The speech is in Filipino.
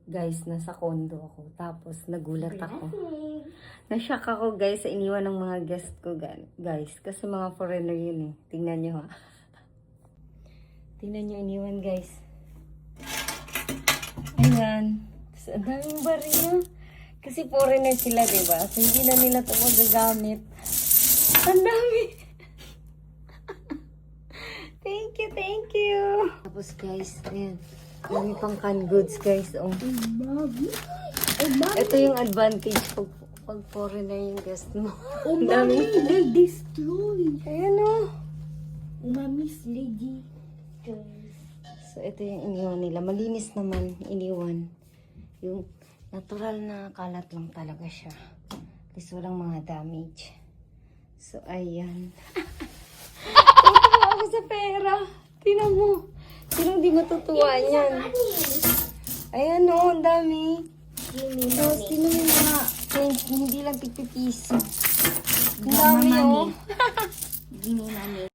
Guys, nasa condo ako. Tapos, nagulat ako. Na-shock ako, guys, sa iniwan ng mga guest ko, guys. Kasi mga foreigner yun eh. Tingnan nyo, ha. Tingnan nyo iniwan, guys. Ayan. Tapos, ang daming baril. Kasi foreigner sila, diba? So, hindi na nila ito magagamit. Ang dami. Thank you, thank you. Tapos, guys, ayan. Dami pang canned goods, guys. Oh. Ito yung advantage pag foreigner yung guest mo. Oh, Ang dami. mommy, they'll destroy. Ayan, oh. Mommy's lady. So, ito yung iniwan nila. Malinis naman, iniwan. Yung natural na kalat lang talaga siya. At least walang mga damage. So, ayan. Tutuwa ako sa pera. Tingnan mo. Sinong di matutuwa niyan? Ayan o, ang dami. Tapos, tingnan mo yung mga change. Hindi lang tigpipiso. Ang dami o. Gini namin.